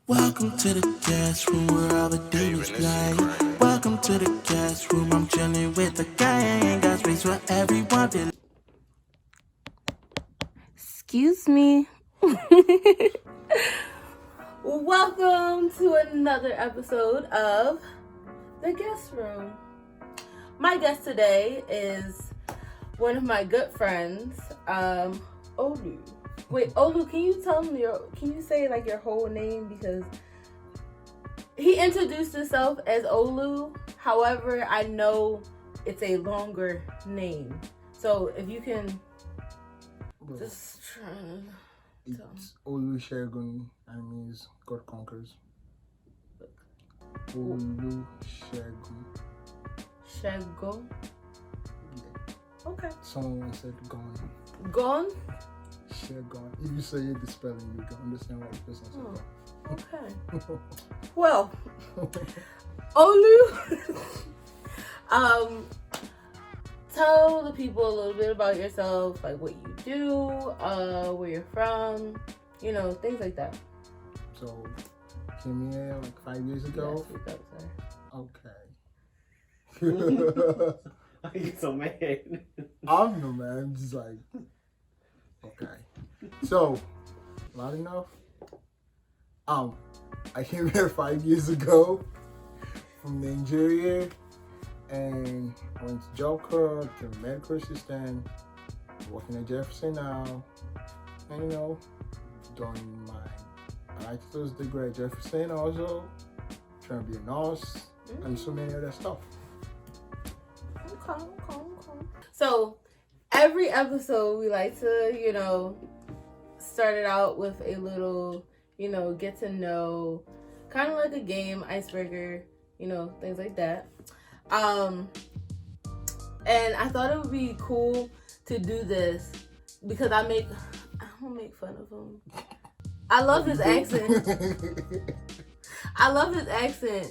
Welcome to the Guestroom where all the demons play. Welcome to the Guestroom, I'm chilling with the gang. Got space for everyone to... Excuse me. Welcome to another episode of The Guestroom. My guest today is one of my good friends, Olu. Wait, Olu, can you say like your whole name? Because he introduced himself as Olu. However, I know it's a longer name. So if you can just try to tell. It's Olu Shegun, and means God conquers. Olu Shegun. Shego. Yeah. Okay. Someone once said gone. Gone? Shegun. If you say it the spelling, you can understand what the person said. Okay. Well, Olu, tell the people a little bit about yourself, like what you do, where you're from, things like that. So, came here like 5 years ago. Yes, Okay. I get so mad. I don't know, man. I'm just like, okay. So, loud enough. I came here 5 years ago from Nigeria, and I went to job corps, to medical assistant, working at Jefferson now, and doing my bachelor's degree at Jefferson also, trying to be a nurse, and so many other stuff. Okay. So, every episode we like to, start it out with a little, get to know, kind of like a game, icebreaker, things like that. And I thought it would be cool to do this because I don't make fun of him. I love his accent.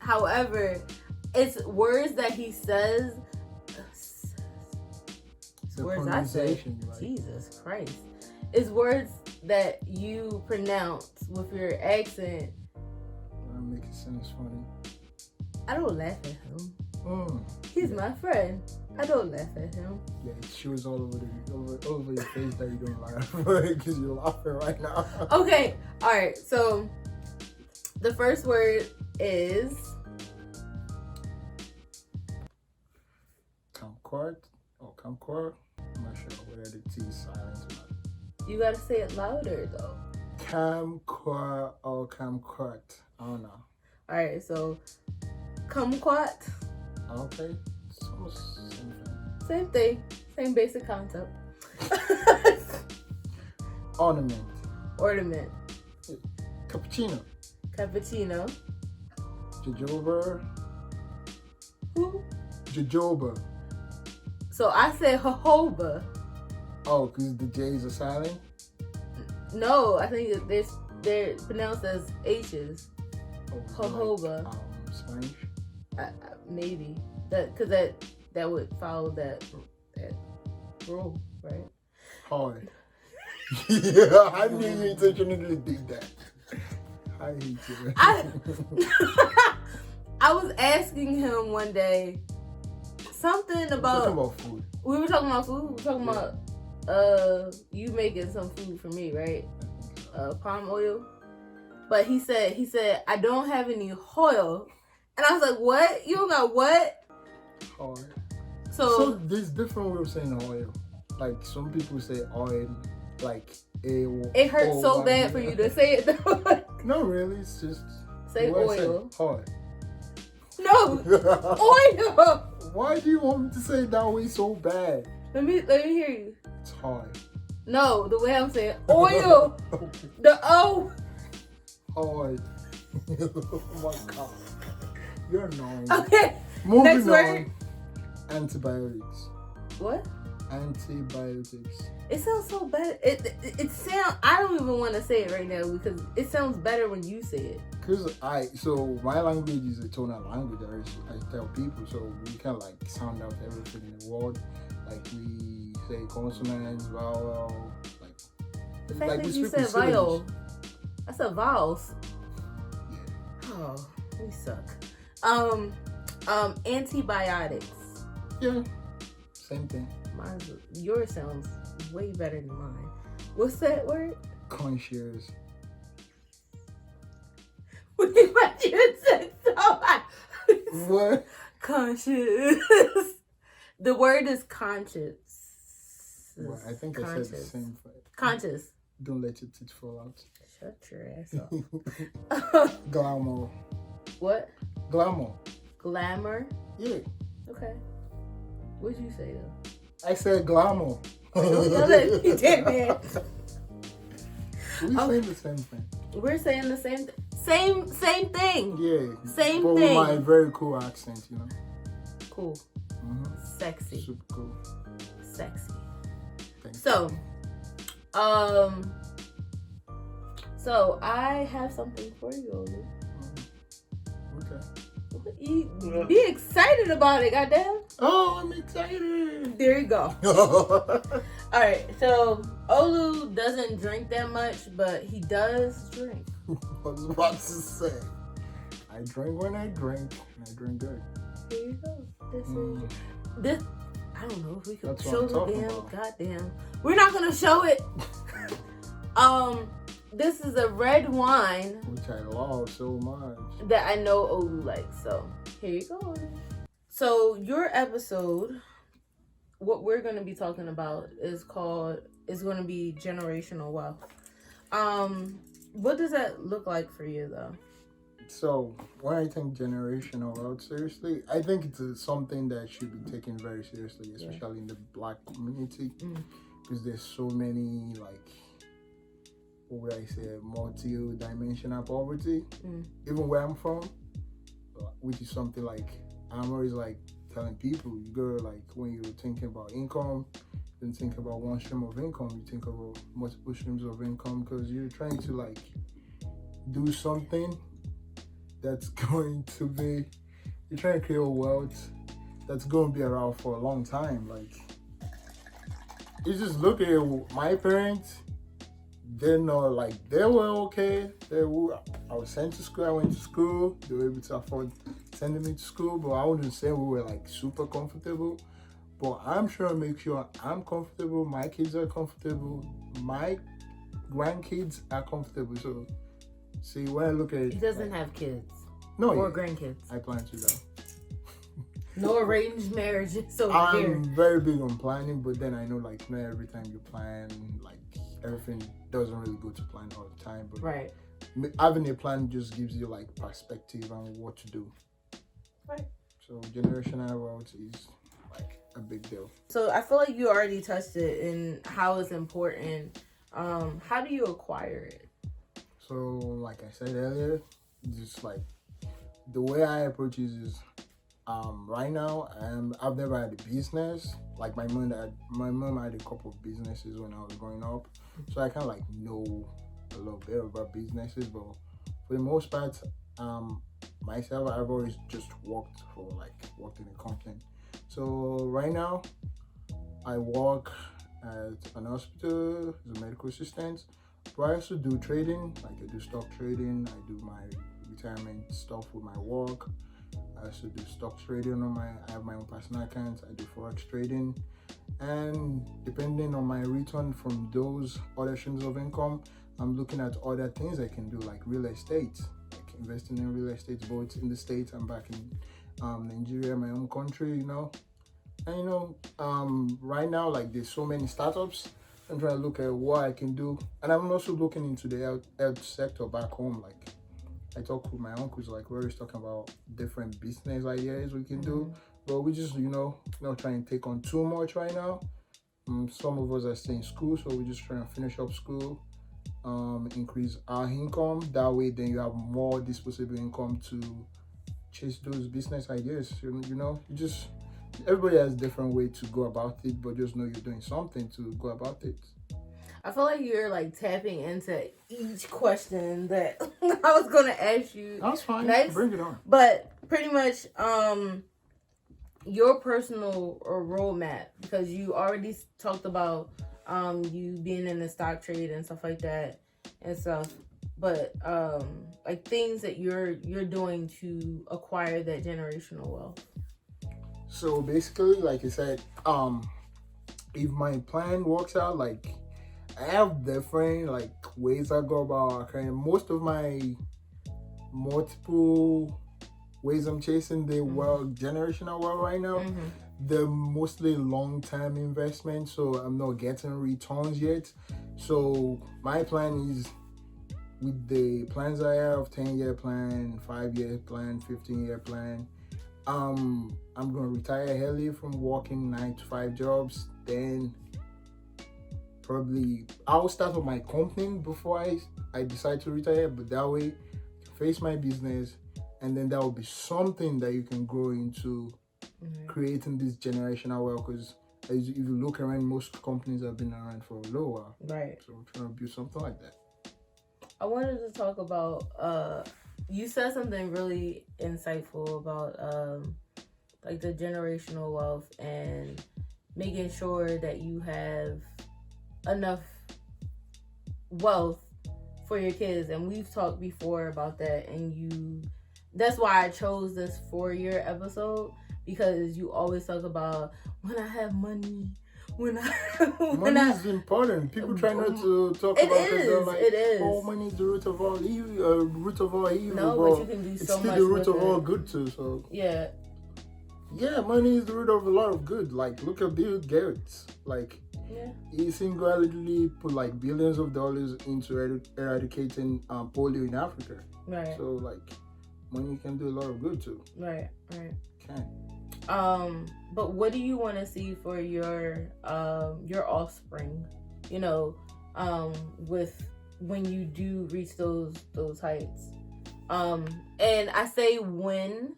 However, it's words that he says. Words I say. Right? Jesus Christ. It's words that you pronounce with your accent. That makes it sound funny. I don't laugh at him. He's my friend. I don't laugh at him. Yeah, it shows all over your face that you don't laugh because you're laughing right now. Okay, all right. So the first word is Kumquat or kumquat. I'm not sure whether the T is silent or not. You gotta say it louder though. Kumquat or kumquat. I don't know. All right, so kumquat. Okay, it's almost the same thing. Same thing, same basic concept. Ornament. Cappuccino. Jojoba. Who? Jojoba. So I said jojoba. Oh, because the J's are silent? No, I think they're pronounced as H's. Oh, Jojoba. Like, Spanish? Maybe because that would follow that rule, right? Hard. Yeah, I knew you intentionally did that. I hate you. I was asking him one day something about. Talking about food. We were talking about food. We were talking about you making some food for me, right? Palm oil. But he said I don't have any oil. And I was like, what? You don't got what? Hard. So there's different ways of saying oil. Like some people say oil, like a. It hurts so bad for you to say it though. No, really, it's just say oil. Hard. No, oil. Why do you want me to say it that way so bad? Let me hear you. It's hard. No, the way I'm saying oil. The O. Hard. Oh my God. You're annoying. Okay. Moving Next on. word. Antibiotics. What? Antibiotics. It sounds so bad. It sounds. I don't even want to say it right now because it sounds better when you say it. So my language is a tonal language. I tell people, so we can like sound out everything in the world. Like we say consonants, vowel, like. The fact like that we you speak said with syllables. vowel. I said vowels. Oh, we suck. Antibiotics. Yeah, same thing. Yours sounds way better than mine. What's that word? Conscious. What you said so high. What? Conscious. The word is conscious. Well, I think I said the same thing. Conscious. Don't let your teeth fall out. Shut your ass up. Glamour. What? Glamour. Glamour? Yeah. Okay. What'd you say though? I said glamour. Don't yell at me, damn it. We're saying the same thing. We're saying the same same thing. Yeah. Same but thing. with my very cool accent, you know. Cool. Sexy. Super cool. Sexy. Thanks. So I have something for you, Olu. Okay. Be excited about it, goddamn. Oh, I'm excited. There you go. All right, so Olu doesn't drink that much, but he does drink. I was about to say, I drink when I drink, and I drink good. Here you go. This. I don't know if we could That's what show I'm the talking damn. about. Goddamn, we're not gonna show it. This is a red wine Which I love so much. that I know Olu likes. So here you go. So your episode, what we're gonna be talking about is gonna be generational wealth. What does that look like for you though? So when I think generational wealth seriously, I think it's something that should be taken very seriously, especially in the Black community, because there's so many, like, what would I say, multi-dimensional poverty, even where I'm from, which is something like, I'm always like telling people, you gotta, like, when you're thinking about income, don't think about one stream of income, you think about multiple streams of income, because you're trying to, like, do something that's going to be, you're trying to create wealth that's going to be around for a long time. Like, you just look at my parents, they're not, like, they were okay. I was sent to school, I went to school, they were able to afford sending me to school, but I wouldn't say we were, like, super comfortable. But I'm sure to make sure I'm comfortable, my kids are comfortable, my grandkids are comfortable. So, see, when I look at it, He doesn't have kids. No, or grandkids. I plan to though. No arranged marriages over here. I'm very big on planning, but then I know, like, not every time you plan, like, everything doesn't really go to plan all the time. But right. Having a plan just gives you, like, perspective on what to do. Right. So generational wealth is, like, a big deal. So I feel like you already touched it in how it's important. How do you acquire it? So, like I said earlier, just like the way I approach it is, right now, I've never had a business. Like my mom had a couple of businesses when I was growing up, so I kind of like know a little bit about businesses. But for the most part, myself, I've always just worked in a company. So right now, I work at an hospital as a medical assistant. But I also do trading, like I do stock trading. I do my retirement stuff with my work. I also do stock trading I have my own personal account. I do forex trading, and depending on my return from those other streams of income, I'm looking at other things I can do, like real estate, like investing in real estate, both in the States and back in Nigeria, my home country, you know. And right now, like, there's so many startups. I'm trying to look at what I can do, and I'm also looking into the health sector back home. Like, I talk with my uncles, like, we're always talking about different business ideas we can do, but we just, not trying to take on too much right now. Some of us are still in school, so we're just trying to finish up school, increase our income. That way, then you have more disposable income to chase those business ideas. Everybody has a different way to go about it, but just know you're doing something to go about it. I feel like you're like tapping into each question that I was gonna ask you. That's fine. Next. Bring it on. But pretty much, your personal roadmap, because you already talked about you being in the stock trade and stuff like that and stuff. but like things that you're doing to acquire that generational wealth. So basically, like I said, if my plan works out, like I have different like ways I go about acquiring. Most of my multiple ways I'm chasing the wealth, generational wealth right now, they're mostly long-term investment, so I'm not getting returns yet. So my plan is, with the plans I have, 10-year plan, 5-year plan, 15-year plan, I'm gonna retire early from working 9 to 5 jobs. Then probably I'll start with my company before I decide to retire, but that way face my business, and then that will be something that you can grow into creating this generational wealth. Because if you look around, most companies have been around for a little while. Right. So I'm trying to build something like that. I wanted to talk about you said something really insightful about like the generational wealth and making sure that you have enough wealth for your kids. And we've talked before about that, and that's why I chose this 4-year episode, because you always talk about when I have money. Money is important. People try not to talk about it. They're like, it is. Oh, money is the root of all evil. No, but you can do so much. It's still the root of all good too. So yeah, money is the root of a lot of good. Like, look at Bill Gates. Like, he single-handedly put like billions of dollars into eradicating polio in Africa. Right. So like, money can do a lot of good too. Right. Can. But what do you want to see for your offspring? You know, with when you do reach those heights. And I say when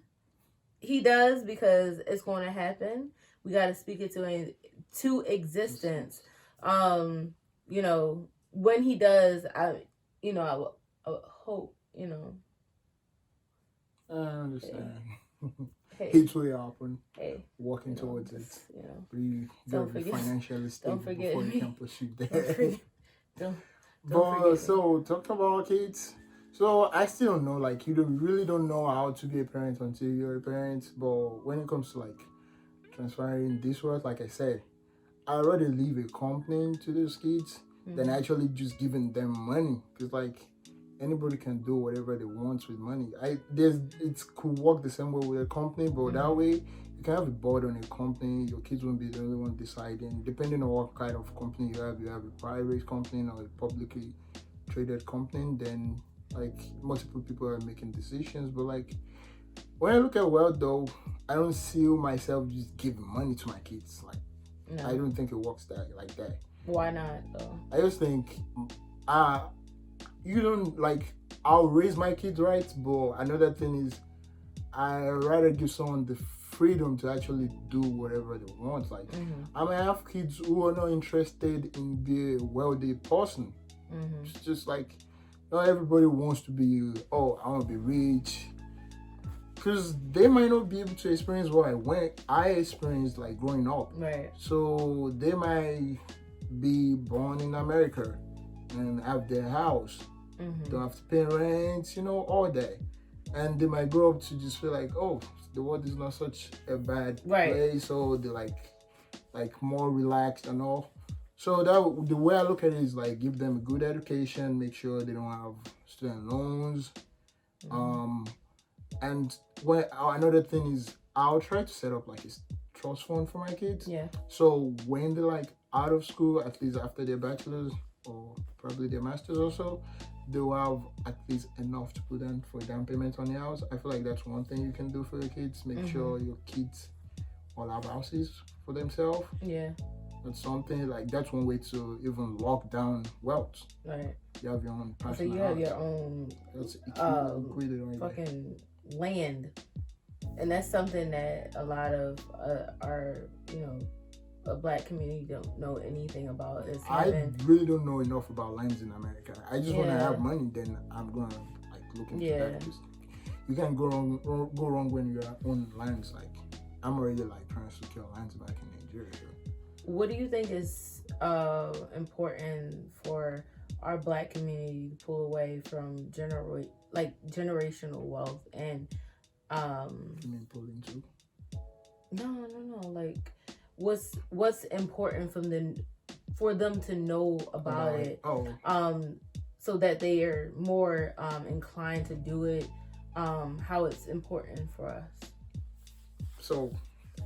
he does, because it's going to happen. We got to speak it to existence. You know, when he does, I would hope, I understand. Hey. It's way open. Hey. Working towards it. You know. Be financially stable before you can pursue that. So talking about kids, so I still don't know, like, you really don't know how to be a parent until you're a parent. But when it comes to like transferring this world, like I said, I'd rather leave a company to those kids than actually just giving them money. Because like, anybody can do whatever they want with money. It could work the same way with a company, but that way you can have a board on a company. Your kids won't be the only one deciding. Depending on what kind of company you have a private company or a publicly traded company, then like multiple people are making decisions. But like, when I look at wealth though, I don't see myself just giving money to my kids. Like, no. I don't think it works like that. Why not though? I just think you don't like, I'll raise my kids right, but another thing is I rather give someone the freedom to actually do whatever they want. Like, I might have kids who are not interested in being a wealthy person. It's just like, not everybody wants to be, I want to be rich, because they might not be able to experience what I experienced like growing up. Right. So they might be born in America and have their house, don't have to pay rent, all that. And they might grow up to just feel like, the world is not such a bad place, so they're like more relaxed and all. So that the way I look at it is like, give them a good education, make sure they don't have student loans. And another thing is, I'll try to set up like a trust fund for my kids. Yeah. So when they're like out of school, at least after their bachelor's or probably their master's also, they'll have at least enough to put in for down payment on the house. I feel like that's one thing you can do for your kids. Make sure your kids all have houses for themselves. Yeah. That's something like, that's one way to even lock down wealth. Right. You have your own personal So you have your own fucking land. And that's something that a lot of our, a black community don't know anything about. I really don't know enough about lands in America. I just want to have money, then I'm going to like look into that. You can't go wrong when you own lands. Like, I'm already like trying to secure lands back in Nigeria. What do you think is important for our Black community to pull away from generational wealth and You mean pulling too? no, like what's important for them to know about it. Oh. So that they are more inclined to do it. How it's important for us. So,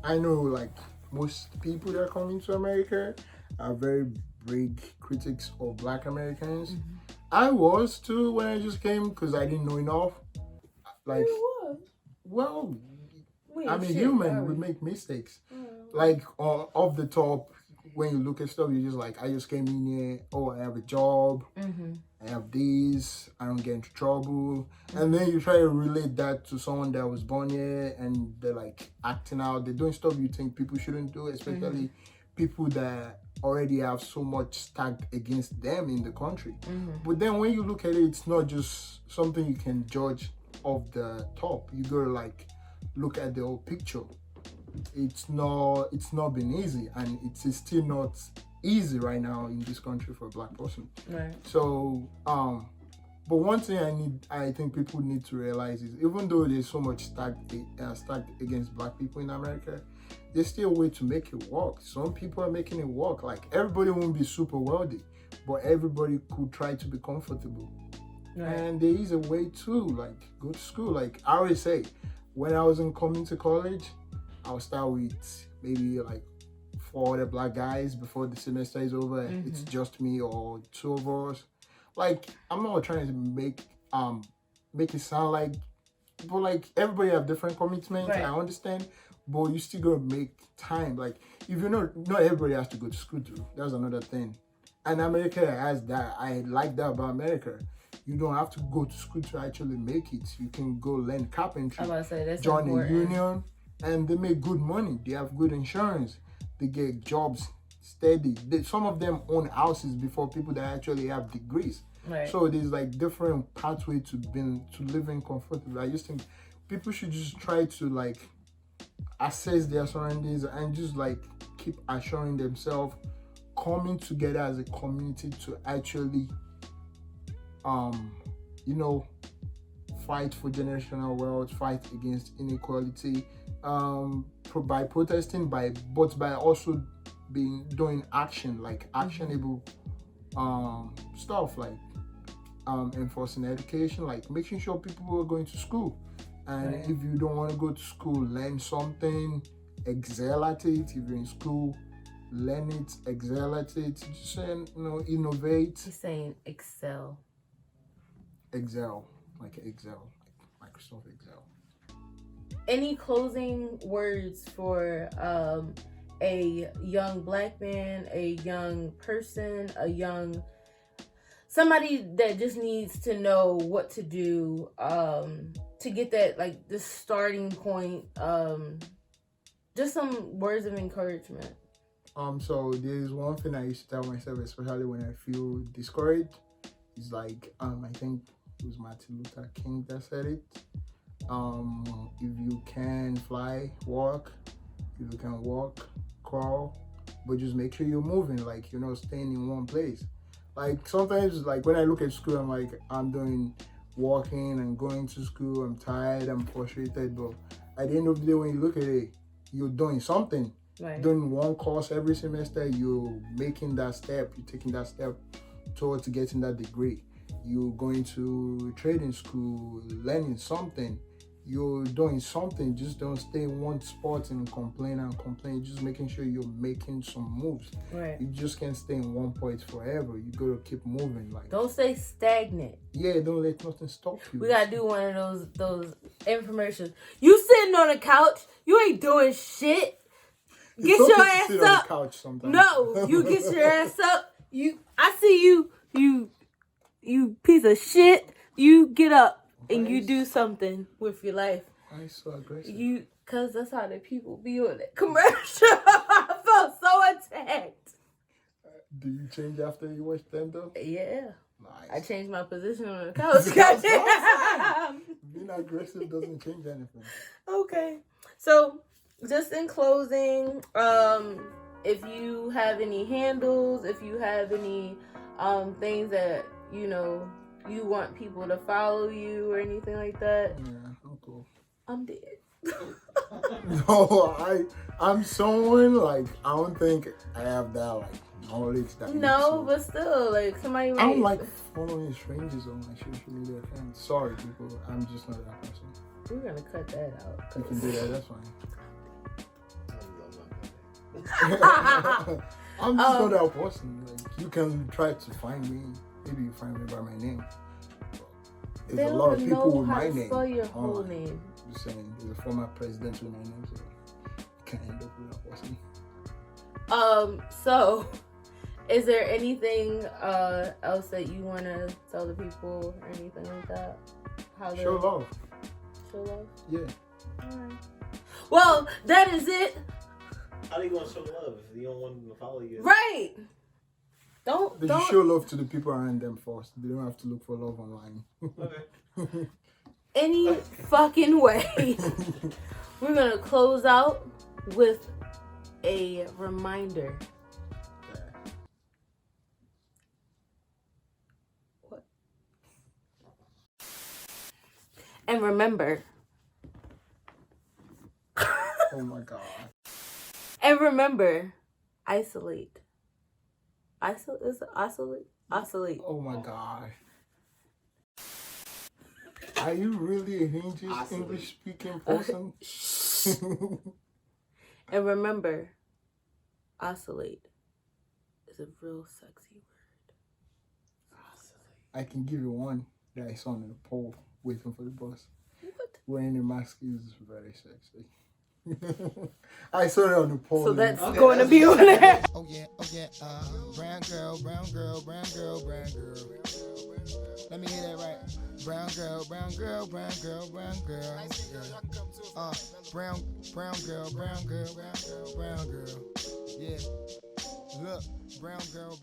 I know like most people that are coming to America are very big critics of Black Americans. Mm-hmm. I was too when I just came because I didn't know enough. Like, well, I'm a human. We make mistakes. Like off the top, when you look at stuff, you're just like, I just came in here. Oh, I have a job. I have this. I don't get into trouble. And then you try to relate that to someone that was born here, and they're like acting out. They're doing stuff you think people shouldn't do, especially people that already have so much stacked against them in the country. But then when you look at it, it's not just something you can judge off the top. You gotta like look at the whole picture. It's not been easy, and it's still not easy right now in this country for a Black person. Right. So but one thing I think people need to realize is, even though there's so much stacked against Black people in America, there's still a way to make it work. Some people are making it work. Like, everybody won't be super wealthy, but everybody could try to be comfortable. Right. And there is a way to like go to school. Like I always say, when I was in community college, I'll start with maybe like 4 other Black guys before the semester is over. It's just me or 2 of us. Like, I'm not trying to make it sound like, but like everybody have different commitments. Right. I understand, but you still gotta make time. Like, if you know, not everybody has to go to school too. That's another thing. And America has that. I like that about America. You don't have to go to school to actually make it. You can go learn carpentry, join a union, and they make good money. They have good insurance. They get jobs steady. Some of them own houses before people that actually have degrees. Right. So there's like different pathways to living comfortably. I just think people should just try to like assess their surroundings and just like keep assuring themselves, coming together as a community to actually fight for generational wealth, fight against inequality, by protesting, but by also doing action, like actionable stuff, like enforcing education, like making sure people are going to school. And if you don't want to go to school, learn something, excel at it. If you're in school, learn it, excel at it. Just innovate. He's saying excel. Excel, like Microsoft Excel. Any closing words for a young Black man, a young person, somebody that just needs to know what to do to get that, like, the starting point? Just some words of encouragement. So there's one thing I used to tell myself, especially when I feel discouraged. It's like, I think it was Martin Luther King that said it. If you can fly, walk. If you can walk, crawl. But just make sure you're moving, like you're not staying in one place. Like, sometimes, like, when I look at school, I'm like, I'm doing walking and going to school. I'm tired, I'm frustrated. But at the end of the day, when you look at it, you're doing something. Right. Doing one course every semester, you're making that step. You're taking that step towards getting that degree. You're going to trading school, learning something. You're doing something. Just don't stay in one spot and complain. Just making sure you're making some moves. Right. You just can't stay in one point forever. You gotta keep moving. Like, don't stay stagnant. Yeah, don't let nothing stop you. We gotta do one of those infomercials. You sitting on a couch, you ain't doing shit. Get your ass up. On the couch sometimes. No, you get your ass up. I see you piece of shit. You get up and you do something with your life. Why so aggressive? Cause that's how the people be on that commercial. I felt so attacked. Do you change after you watch them though? Yeah. Nice. I changed my position on the couch. Being aggressive doesn't change anything. Okay. So, just in closing, if you have any handles, if you have any things that you want people to follow you or anything like that. Yeah, I'm cool. I'm dead. No, I'm someone like I don't think I have that like knowledge that. No, but still, like somebody. I don't like following strangers on my social media accounts. Sorry, people, I'm just not that person. We're gonna cut that out. You can do that. That's fine. I'm just not that person. Like you can try to find me. Maybe you find me by my name. There's a lot of people with my name. Spell your whole name. Just saying, there's a former president with my name, so you can't end up with that person. So, is there anything else that you want to tell the people or anything like that? Show love. Show love? Yeah. Alright. Well, that is it. How do you want to show love if you don't want them to follow you? Right. Don't. You show love to the people around them first. They don't have to look for love online. Okay. Any fucking way. We're gonna close out with a reminder. What? And remember. Oh my god. And remember, isolate. Oscillate. Oh my god. Are you really a English speaking person? And remember, oscillate is a real sexy word. Oscillate. I can give you one that I saw on the pole waiting for the bus. What? Wearing a mask is very sexy. I saw it on the pole. So that's going to be on there. Oh yeah, brown girl. Let me hear that right. Brown girl. Yeah. Brown girl. Yeah. Look, brown girl.